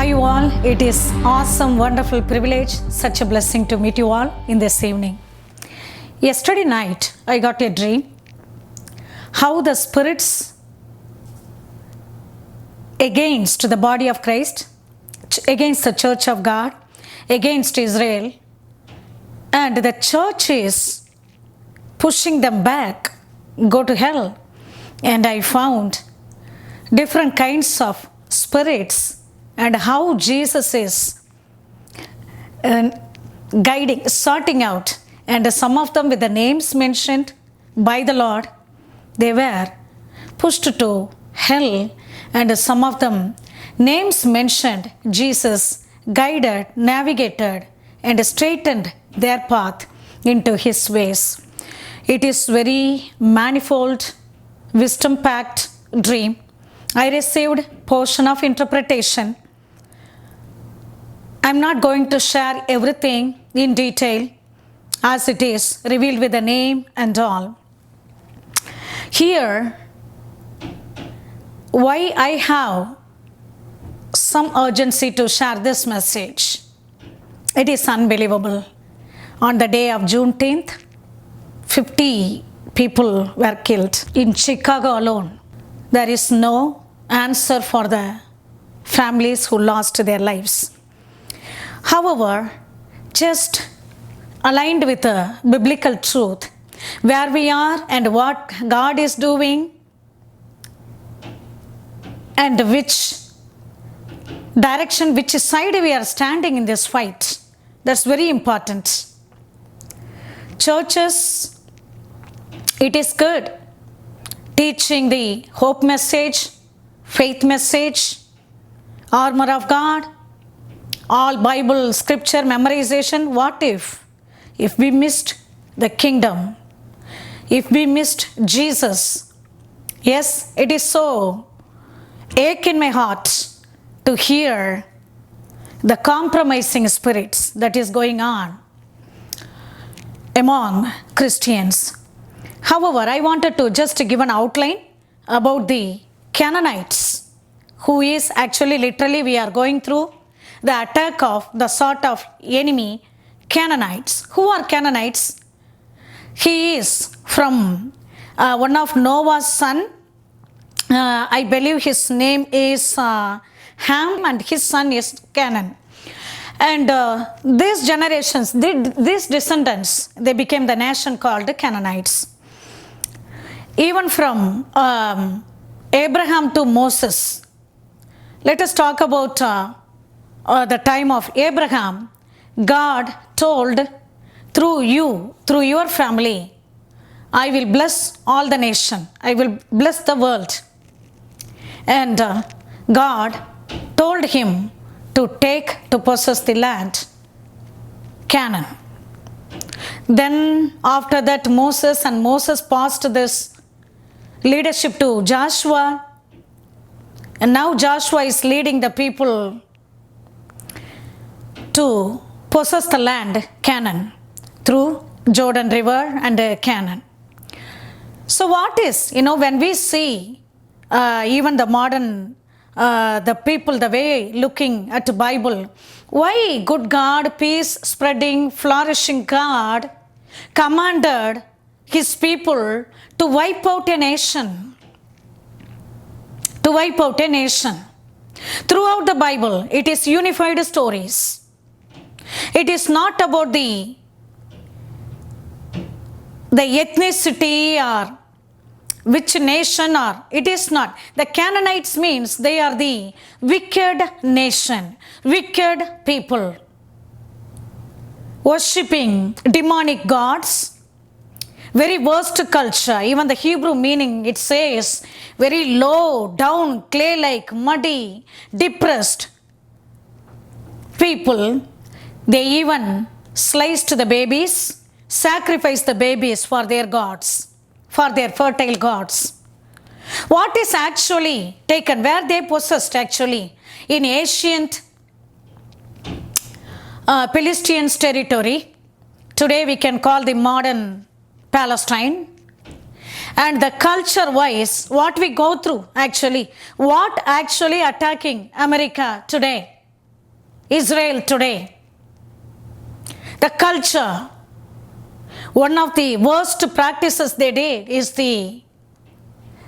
Hi, you all. It is awesome, wonderful privilege, such a blessing to meet you all in this evening. Yesterday night, I got a dream how the spirits against the body of Christ, against the church of God, against Israel, and the church is pushing them back, go to hell. And I found different kinds of spirits and how Jesus is guiding, sorting out. And some of them with the names mentioned by the Lord, they were pushed to hell. And some of them names mentioned, Jesus guided, navigated, and straightened their path into his ways. It is very manifold, wisdom-packed dream. I received portion of interpretation. I'm not going to share everything in detail as it is revealed with the name and all. Here, why I have some urgency to share this message. It is unbelievable. On the day of June 10th, 50 people were killed in Chicago alone. There is no answer for the families who lost their lives. However, just aligned with the biblical truth, where we are and what God is doing and which direction, which side we are standing in this fight, that's very important. Churches, it is good teaching the hope message, faith message, armor of God, all Bible scripture memorization. What if we missed the kingdom? If we missed Jesus? Yes, it is so ache in my heart to hear the compromising spirits that is going on among Christians. However, I wanted to just give an outline about the Canaanites, who is actually literally we are going through the attack of the sort of enemy Canaanites. Who are Canaanites? He is from one of Noah's son. I believe his name is Ham and his son is Canaan. And these generations, these descendants, they became the nation called the Canaanites. Even from Abraham to Moses. Let us talk about the time of Abraham. God told, through you, through your family, I will bless all the nation. I will bless the world. And God told him to possess the land, Canaan. Then after that Moses passed this leadership to Joshua. And now Joshua is leading the people to possess the land, Canaan, through Jordan River and Canaan. So what is, when we see even the modern, the people, the way looking at the Bible, why good God, peace spreading, flourishing God commanded his people to wipe out a nation? To wipe out a nation. Throughout the Bible, it is unified stories. It is not about the ethnicity or which nation, or it is not. The Canaanites means they are the wicked nation, wicked people, worshipping demonic gods, very worst culture. Even the Hebrew meaning, it says very low, down, clay-like, muddy, depressed people. They even sliced the babies, sacrificed the babies for their gods, for their fertile gods. What is actually taken, where they possessed actually, in ancient Philistines territory, today we can call the modern Palestine. And the culture wise, what we go through actually, what actually attacking America today, Israel today. The culture, one of the worst practices they did is the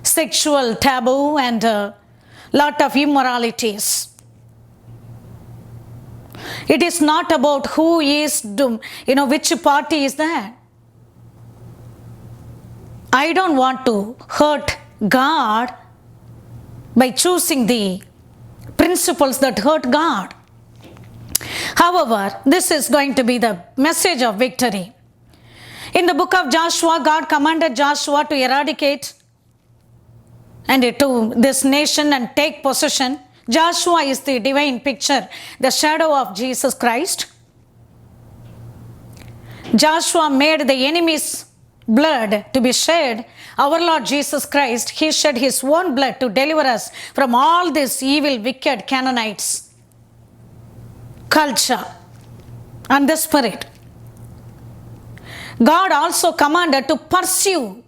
sexual taboo and a lot of immoralities. It is not about who is, which party is that. I don't want to hurt God by choosing the principles that hurt God. However, this is going to be the message of victory. In the book of Joshua, God commanded Joshua to eradicate and to this nation and take possession. Joshua is the divine picture, the shadow of Jesus Christ. Joshua made the enemy's blood to be shed. Our Lord Jesus Christ, He shed His own blood to deliver us from all this evil, wicked Canaanites culture and the spirit. God also commanded to pursue,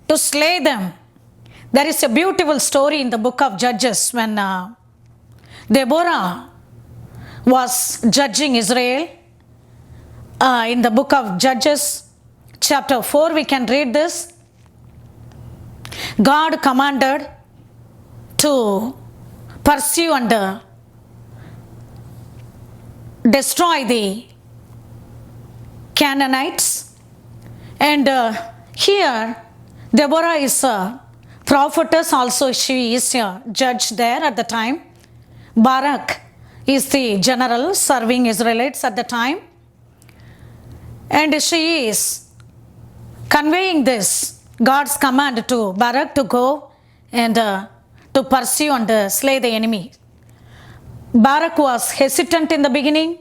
to slay them. There is a beautiful story in the book of Judges when Deborah was judging Israel. In the book of Judges, chapter 4, we can read this. God commanded to pursue and destroy the Canaanites. And here, Deborah is a prophetess, also she is a judge there at the time. Barak is the general serving Israelites at the time. And she is conveying this, God's command to Barak to go and to pursue and slay the enemy. Barak was hesitant in the beginning,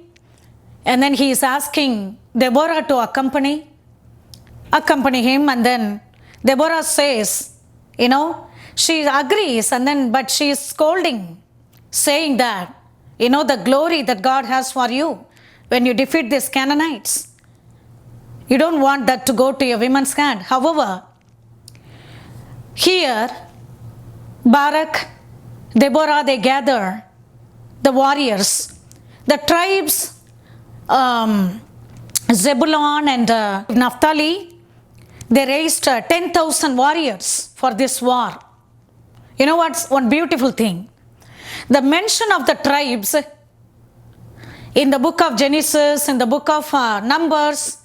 and then he is asking Deborah to accompany him, and then Deborah says, she agrees, and then but she is scolding, saying that, the glory that God has for you when you defeat these Canaanites. You don't want that to go to your women's hand. However, here, Barak, Deborah, they gather the warriors. The tribes, Zebulun and Naphtali, they raised 10,000 warriors for this war. You know what's one beautiful thing? The mention of the tribes in the book of Genesis, in the book of Numbers,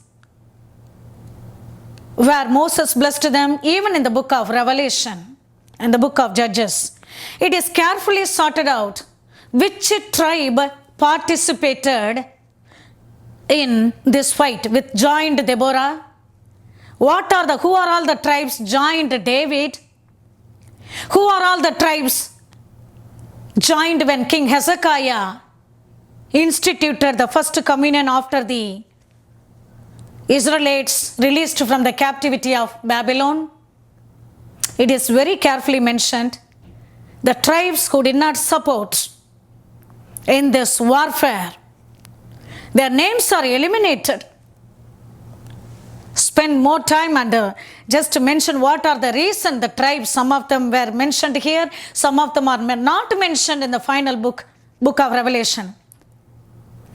where Moses blessed them, even in the book of Revelation and the book of Judges, it is carefully sorted out which tribe participated in this fight with joined Deborah. Who are all the tribes joined David? Who are all the tribes joined when King Hezekiah instituted the first communion after the Israelites released from the captivity of Babylon? It is very carefully mentioned. The tribes who did not support in this warfare, their names are eliminated. Spend more time and just mention what are the reason the tribes. Some of them were mentioned here, some of them are not mentioned in the final book of Revelation.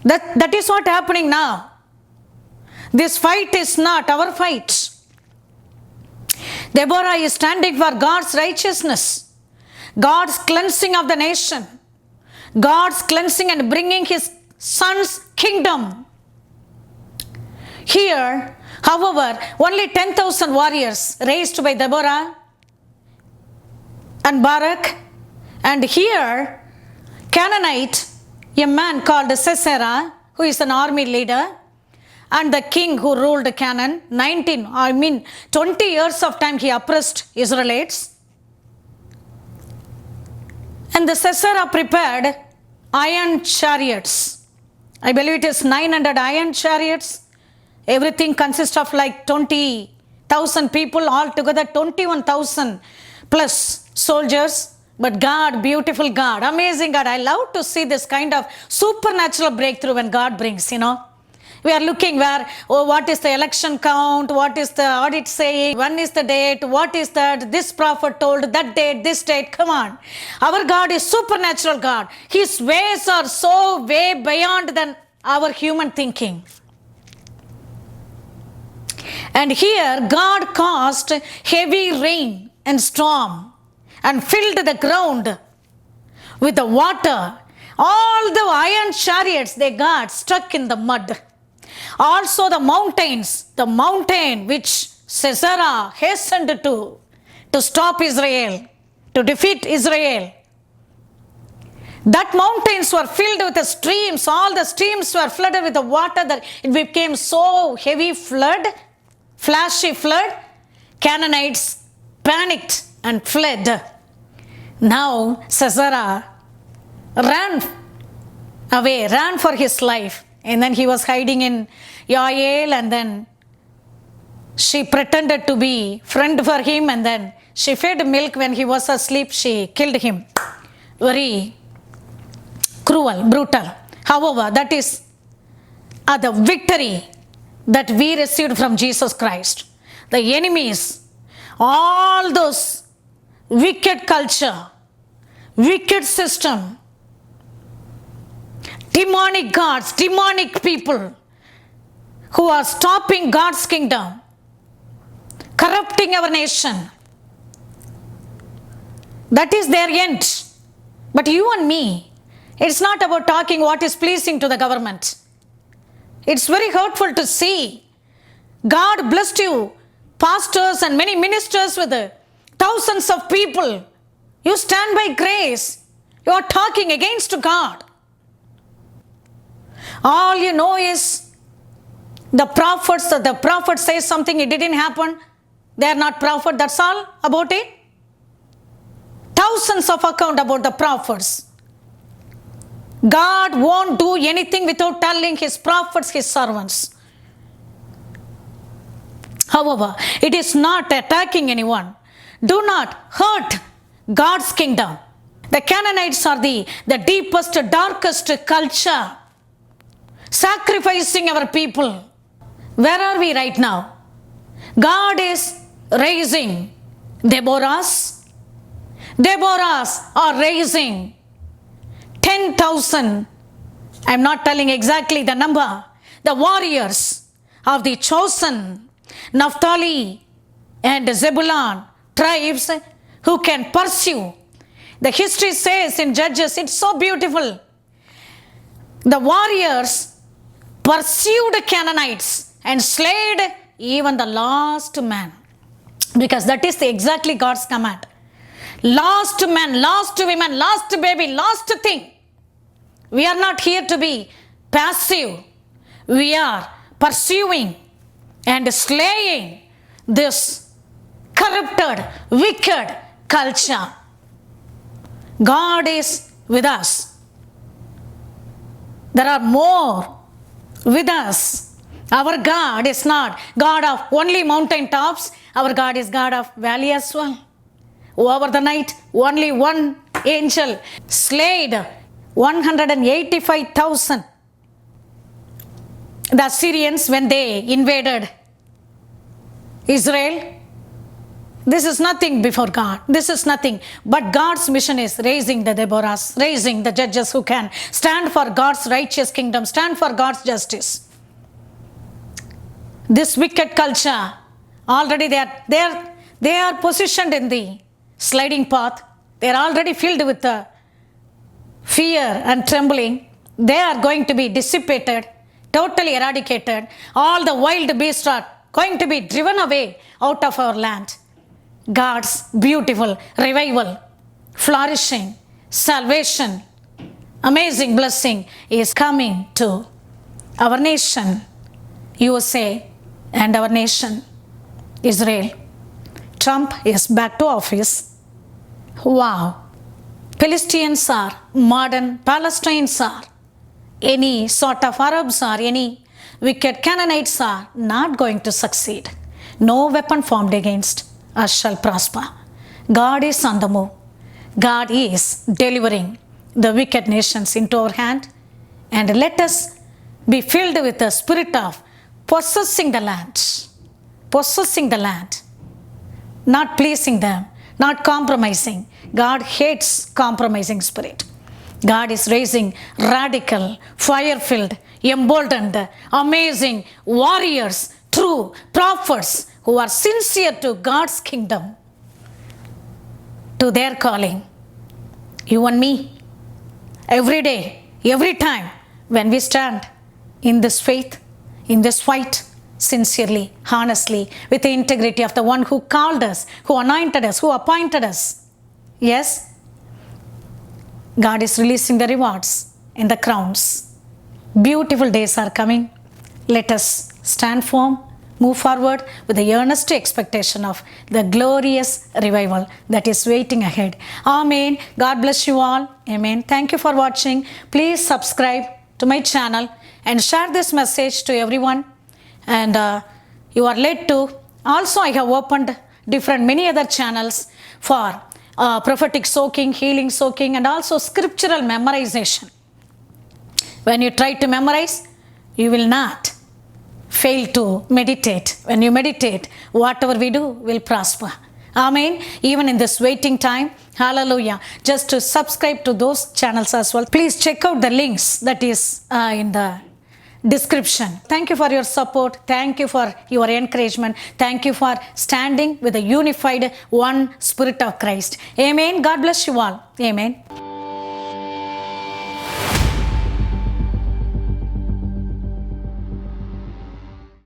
That is what happening now. This fight is not our fight. Deborah is standing for God's righteousness, God's cleansing of the nation, God's cleansing and bringing His Son's kingdom. Here, however, only 10,000 warriors raised by Deborah and Barak. And here, Canaanite, a man called Sisera, who is an army leader, and the king who ruled Canaan, 20 years of time he oppressed Israelites. And the Sisera prepared iron chariots. I believe it is 900 iron chariots. Everything consists of like 20,000 people, altogether 21,000 plus soldiers. But God, beautiful God, amazing God. I love to see this kind of supernatural breakthrough when God brings, We are looking where, oh, what is the election count? What is the audit saying? When is the date? What is that? This prophet told that date, this date. Come on. Our God is supernatural God. His ways are so way beyond than our human thinking. And here God caused heavy rain and storm and filled the ground with the water. All the iron chariots they got stuck in the mud. Also the mountain which Sisera hastened to stop Israel, to defeat Israel. That mountains were filled with the streams. All the streams were flooded with the water that it became so heavy flood, flashy flood. Canaanites panicked and fled. Now Sisera ran away, ran for his life. And then he was hiding in Yael, and then she pretended to be friend for him, and then she fed milk when he was asleep. She killed him. Very cruel, brutal. However, that is the victory that we received from Jesus Christ. The enemies, all those wicked culture, wicked system, demonic gods, demonic people who are stopping God's kingdom, corrupting our nation. That is their end. But you and me, it's not about talking what is pleasing to the government. It's very hurtful to see God blessed you, pastors and many ministers with thousands of people. You stand by grace. You are talking against God. All you know is the prophet says something, it didn't happen. They are not prophet, that's all about it. Thousands of accounts about the prophets. God won't do anything without telling his prophets, his servants. However, it is not attacking anyone. Do not hurt God's kingdom. The Canaanites are the deepest, darkest culture, sacrificing our people. Where are we right now? God is raising Deborahs. Deborahs are raising 10,000. I'm not telling exactly the number. The warriors of the chosen Naphtali and Zebulun tribes who can pursue. The history says in Judges, it's so beautiful. The warriors pursued Canaanites and slayed even the last man. Because that is exactly God's command. Last man, last woman, last baby, last thing. We are not here to be passive. We are pursuing and slaying this corrupted, wicked culture. God is with us. There are more with us. Our God is not God of only mountain tops. Our God is God of valley as well. Over the night, only one angel slayed 185,000. The Assyrians, when they invaded Israel, this is nothing before God. This is nothing. But God's mission is raising the Deborahs, raising the judges who can stand for God's righteous kingdom, stand for God's justice. This wicked culture, already they are positioned in the sliding path. They are already filled with fear and trembling. They are going to be dissipated, totally eradicated. All the wild beasts are going to be driven away out of our land. God's beautiful revival, flourishing, salvation, amazing blessing is coming to our nation, USA, and our nation, Israel. Trump is back to office. Wow. Palestinians are modern, Palestinians are, any sort of Arabs are, any wicked Canaanites are not going to succeed. No weapon formed against us shall prosper. God is on the move. God is delivering the wicked nations into our hand. And let us be filled with the spirit of possessing the land. Possessing the land. Not pleasing them, not compromising. God hates compromising spirit. God is raising radical, fire-filled, emboldened, amazing warriors, true prophets who are sincere to God's kingdom, to their calling. You and me, every day, every time, when we stand in this faith, in this fight, sincerely, honestly, with the integrity of the one who called us, who anointed us, who appointed us. Yes, God is releasing the rewards and the crowns. Beautiful days are coming. Let us stand firm, move forward with the earnest expectation of the glorious revival that is waiting ahead. Amen. God bless you all. Amen. Thank you for watching. Please subscribe to my channel and share this message to everyone. And you are led to. Also, I have opened many other channels for prophetic soaking, healing soaking, and also scriptural memorization. When you try to memorize, you will not fail to meditate. When you meditate, whatever we do will prosper. Amen. Even in this waiting time, hallelujah. Just to subscribe to those channels as well. Please check out the links that is in the description. Thank you for your support. Thank you for your encouragement. Thank you for standing with the unified one Spirit of Christ. Amen. God bless you all. Amen.